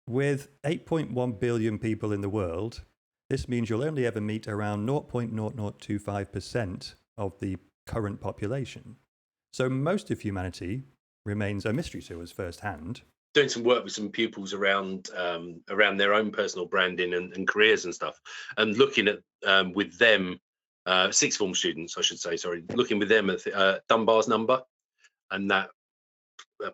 with 8.1 billion people in the world, this means you'll only ever meet around 0.0025% of the current population. So most of humanity remains a mystery to us firsthand. Doing some work with some pupils around their own personal branding and careers and stuff, and looking at with them, sixth form students, I should say, sorry, looking with them at Dunbar's number, and that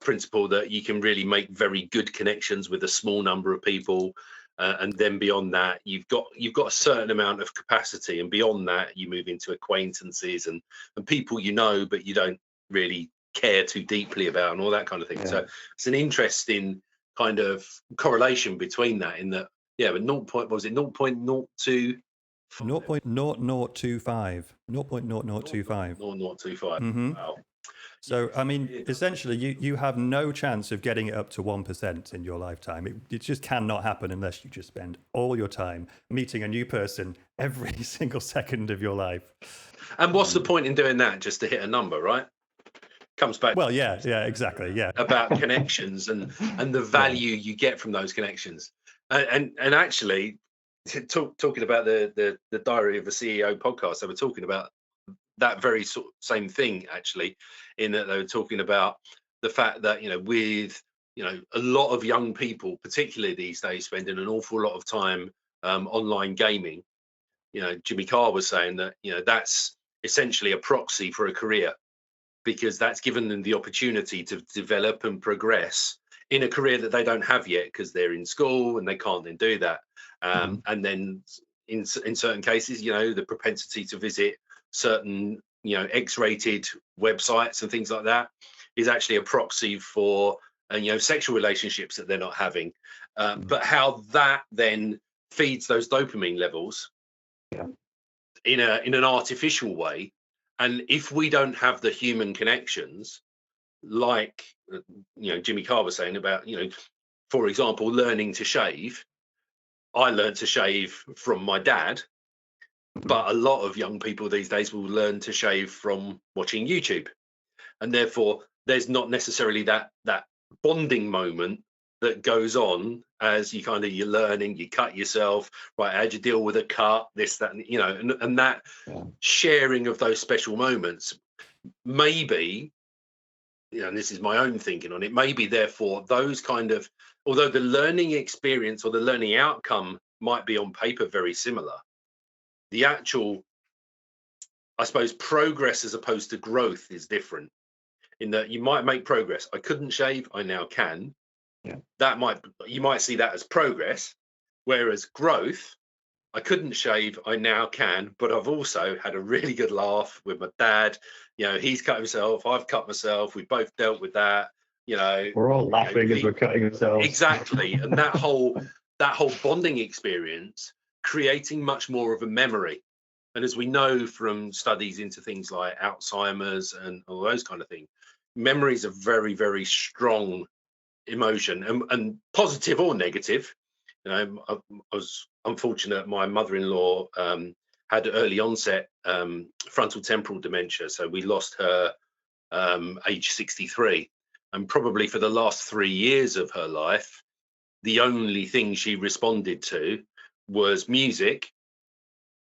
principle that you can really make very good connections with a small number of people, and then beyond that you've got a certain amount of capacity, and beyond that you move into acquaintances and people you know but you don't really care too deeply about, and all that kind of thing. Yeah. So it's an interesting kind of correlation between that, in that, yeah, but 0.02 0.0025. 0.0025. Wow. So, I mean, essentially, you have no chance of getting it up to 1% in your lifetime. It just cannot happen unless you just spend all your time meeting a new person every single second of your life. And what's the point in doing that just to hit a number, right? Comes back. Well, yeah, exactly, yeah. About connections and the value you get from those connections. And actually, talking about the Diary of a CEO podcast, they were talking about that very same thing, actually, in that they were talking about the fact that, with a lot of young people, particularly these days, spending an awful lot of time online gaming. Jimmy Carr was saying that that's essentially a proxy for a career, because that's given them the opportunity to develop and progress in a career that they don't have yet, because they're in school and they can't then do that. And then in certain cases, the propensity to visit certain X-rated websites and things like that is actually a proxy for sexual relationships that they're not having. But how that then feeds those dopamine levels in an artificial way. And if we don't have the human connections, like Jimmy Carr was saying about, for example, learning to shave. I learned to shave from my dad, but a lot of young people these days will learn to shave from watching YouTube, and therefore there's not necessarily that bonding moment that goes on as you're learning. You cut yourself, right? How'd you deal with a cut? This, that, and that sharing of those special moments. Maybe, and this is my own thinking on it, maybe therefore those kind of, although the learning experience or the learning outcome might be on paper very similar, the actual, I suppose, progress as opposed to growth is different, in that you might make progress. I couldn't shave, I now can. You might see that as progress, whereas growth, I couldn't shave, I now can, but I've also had a really good laugh with my dad. He's cut himself, I've cut myself, we both dealt with that. We're all laughing as we're cutting ourselves. Exactly. And that whole bonding experience, creating much more of a memory. And as we know from studies into things like Alzheimer's and all those kind of things, memory is a very, very strong emotion, and positive or negative. I was unfortunate. My mother-in-law had early onset frontal temporal dementia, so we lost her age 63, and probably for the last 3 years of her life, the only thing she responded to was music,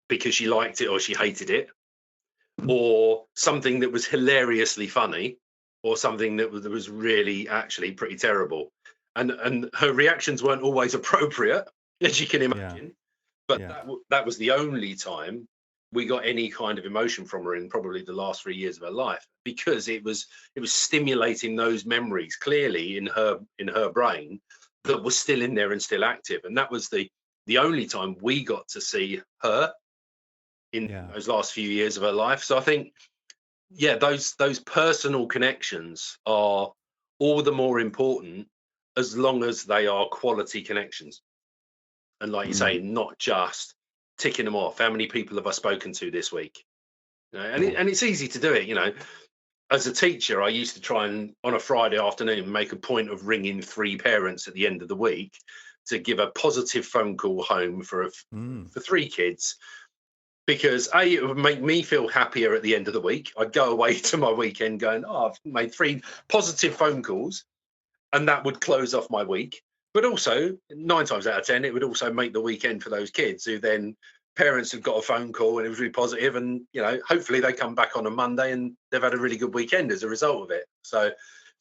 because she liked it or she hated it, or something that was hilariously funny, or something that was really actually pretty terrible. And her reactions weren't always appropriate, as you can imagine. But that was the only time we got any kind of emotion from her in probably the last 3 years of her life, because it was stimulating those memories clearly in her brain that was still in there and still active. And that was the only time we got to see her in those last few years of her life. So I think, those personal connections are all the more important, as long as they are quality connections. And like you say, not just ticking them off. How many people have I spoken to this week? And it's easy to do it. As a teacher, I used to try and, on a Friday afternoon, make a point of ringing 3 parents at the end of the week to give a positive phone call home for 3 kids. Because it would make me feel happier at the end of the week. I'd go away to my weekend going, I've made 3 positive phone calls, and that would close off my week. But also 9 times out of 10, it would also make the weekend for those kids who then parents have got a phone call and it was really positive, and hopefully they come back on a Monday and they've had a really good weekend as a result of it. So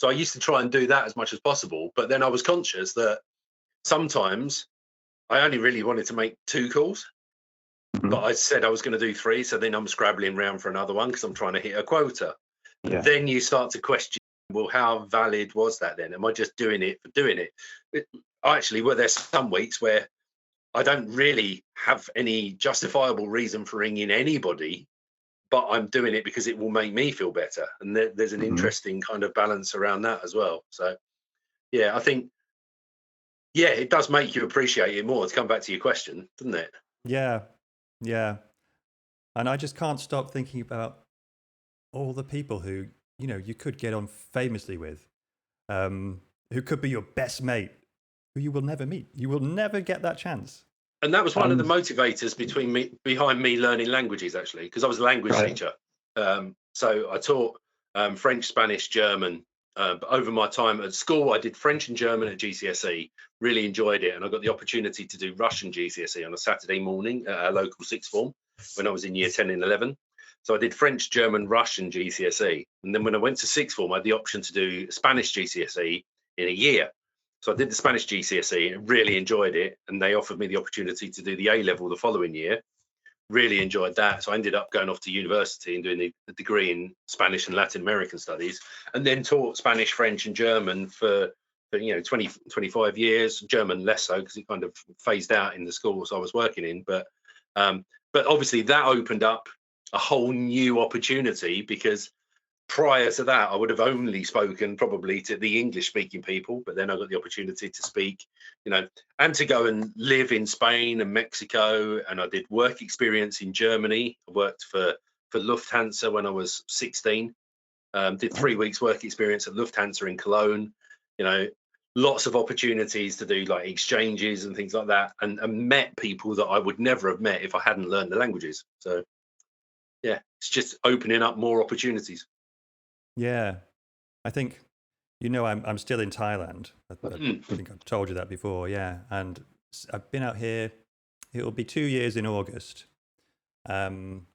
I used to try and do that as much as possible, but then I was conscious that sometimes I only really wanted to make 2 calls, but I said I was going to do 3, so then I'm scrabbling around for another one because I'm trying to hit a quota. Yeah. Then you start to question, well, how valid was that then? Am I just doing it for doing it? Actually, well, there's some weeks where I don't really have any justifiable reason for ringing anybody, but I'm doing it because it will make me feel better. And there's an interesting kind of balance around that as well. So, yeah, I think, it does make you appreciate it more, to come back to your question, doesn't it? Yeah. And I just can't stop thinking about all the people who, you could get on famously with, who could be your best mate, who you will never meet. You will never get that chance. And that was one of the motivators behind me learning languages, actually, because I was a language teacher. So I taught French, Spanish, German. But over my time at school, I did French and German at GCSE, really enjoyed it. And I got the opportunity to do Russian GCSE on a Saturday morning at our local sixth form when I was in year 10 and 11. So I did French, German, Russian GCSE. And then when I went to sixth form, I had the option to do Spanish GCSE in a year. So I did the Spanish GCSE and really enjoyed it. And they offered me the opportunity to do the A-level the following year. Really enjoyed that. So I ended up going off to university and doing the degree in Spanish and Latin American studies, and then taught Spanish, French and German for 20, 25 years. German less so because it kind of phased out in the schools I was working in. But obviously that opened up a whole new opportunity, because prior to that, I would have only spoken probably to the English-speaking people, but then I got the opportunity to speak, and to go and live in Spain and Mexico, and I did work experience in Germany. I worked for Lufthansa when I was 16. Did 3 weeks work experience at Lufthansa in Cologne. Lots of opportunities to do like exchanges and things like that, and met people that I would never have met if I hadn't learned the languages. So, yeah, it's just opening up more opportunities. Yeah, I think, I'm still in Thailand. I think I've told you that before. Yeah, and I've been out here. It'll be 2 years in August, and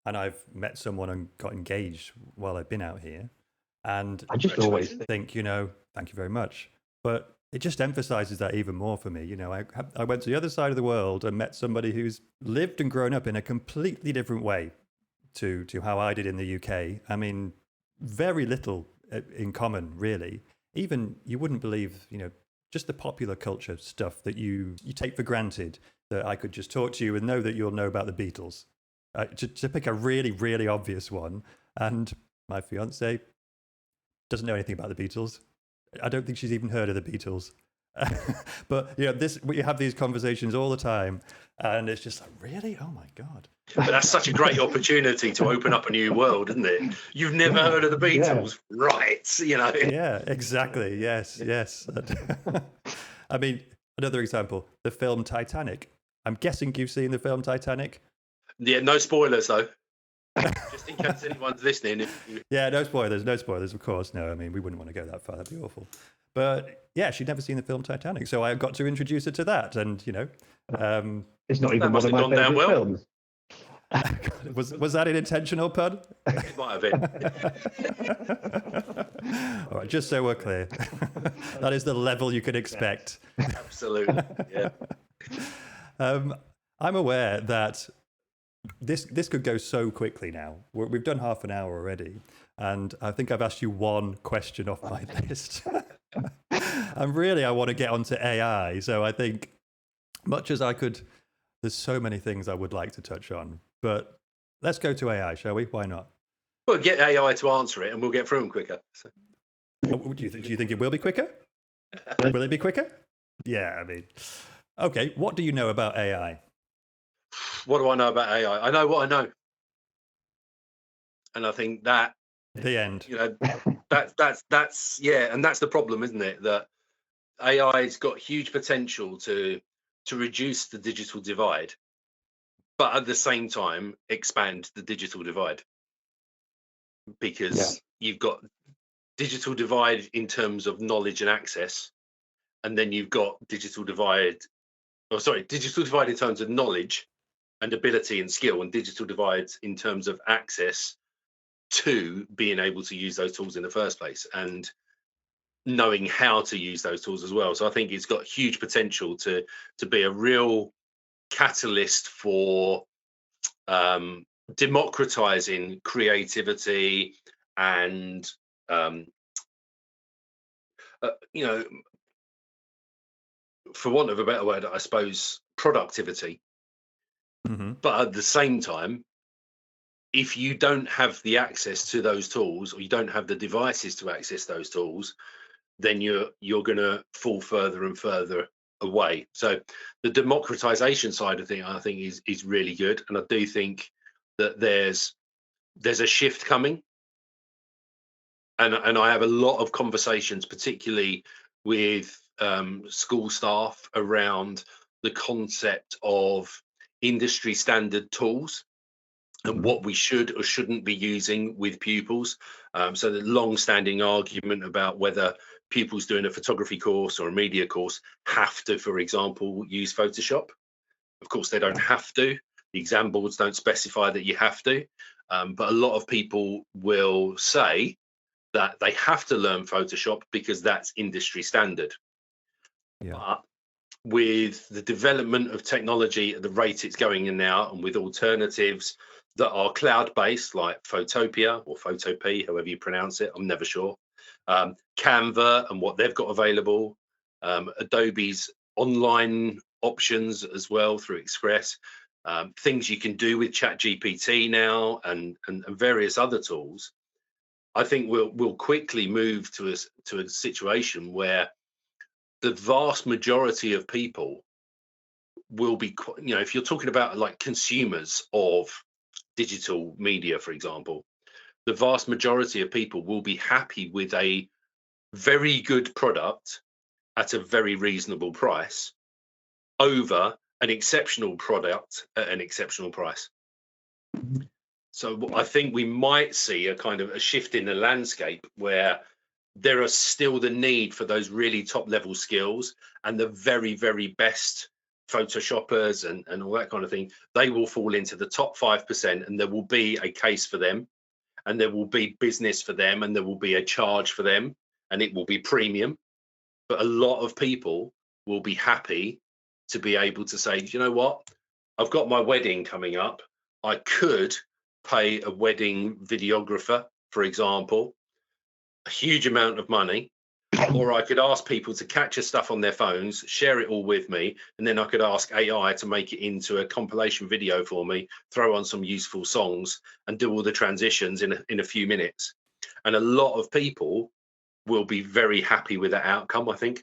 I've met someone and got engaged while I've been out here. And I just always think, thank you very much. But it just emphasizes that even more for me. I went to the other side of the world and met somebody who's lived and grown up in a completely different way to how I did in the UK. I mean, very little in common, really. Even you wouldn't believe, just the popular culture stuff that you take for granted, that I could just talk to you and know that you'll know about the Beatles. To pick a really, really obvious one. And my fiance doesn't know anything about the Beatles. I don't think she's even heard of the Beatles. But we have these conversations all the time, and it's just like, really? Oh my God. But that's such a great opportunity to open up a new world, isn't it? You've never heard of the Beatles, right? Yeah, exactly. Yes. I mean, another example, the film Titanic. I'm guessing you've seen the film Titanic. Yeah, no spoilers though. Just in case anyone's listening. Yeah, no spoilers, of course. No, I mean, we wouldn't want to go that far. That'd be awful. But yeah, she'd never seen the film Titanic, so I got to introduce her to that. And it's not even one of my favorite films. Was that an intentional pun? It might have been. All right, just so we're clear, that is the level you can expect. Absolutely. Yeah. I'm aware that this could go so quickly now. We've done half an hour already, and I think I've asked you one question off my list. And really, I want to get onto AI. So I think, much as I could, there's so many things I would like to touch on. But let's go to AI, shall we? Why not? Well, get AI to answer it, and we'll get through them quicker. So. Do you think it will be quicker? Will it be quicker? Yeah, I mean, okay. What do you know about AI? What do I know about AI? I know what I know, and I think that the end. That's yeah, and that's the problem, isn't it? That AI's got huge potential to reduce the digital divide, but at the same time expand the digital divide, because you've got digital divide in terms of knowledge and access, and then you've got digital divide in terms of knowledge and ability and skill, and digital divide in terms of access to being able to use those tools in the first place and knowing how to use those tools as well. So I think it's got huge potential to be a real catalyst for democratizing creativity and you know, for want of a better word, I suppose, productivity. But at the same time, if you don't have the access to those tools, or you don't have the devices to access those tools, then you're going to fall further and further away. So the democratization side of things, I think, is really good, and I do think that there's a shift coming. And I have a lot of conversations, particularly with school staff, around the concept of industry standard tools and what we should or shouldn't be using with pupils. So the long-standing argument about whether pupils doing a photography course or a media course have to, for example, use Photoshop. Of course, they don't have to. The exam boards don't specify that you have to. But a lot of people will say that they have to learn Photoshop because that's industry standard. Yeah. But with the development of technology at the rate it's going in now, and with alternatives that are cloud-based like Photopia or Photopea, however you pronounce it, I'm never sure, Canva and what they've got available, Adobe's online options as well through Express, things you can do with ChatGPT now, and various other tools, I think we'll quickly move to a situation where the vast majority of people will be, you know, if you're talking about like consumers of digital media, for example, the vast majority of people will be happy with a very good product at a very reasonable price over an exceptional product at an exceptional price. So I think we might see a kind of a shift in the landscape where there are still the need for those really top level skills, and the very, very best Photoshoppers and all that kind of thing, they will fall into the top 5%, and there will be a case for them, and there will be business for them, and there will be a charge for them, and it will be premium. But a lot of people will be happy to be able to say, you know what, I've got my wedding coming up. I could pay a wedding videographer, for example, a huge amount of money, or I could ask people to capture stuff on their phones, share it all with me, and then I could ask AI to make it into a compilation video for me, throw on some useful songs, and do all the transitions in a few minutes. And a lot of people will be very happy with that outcome, I think.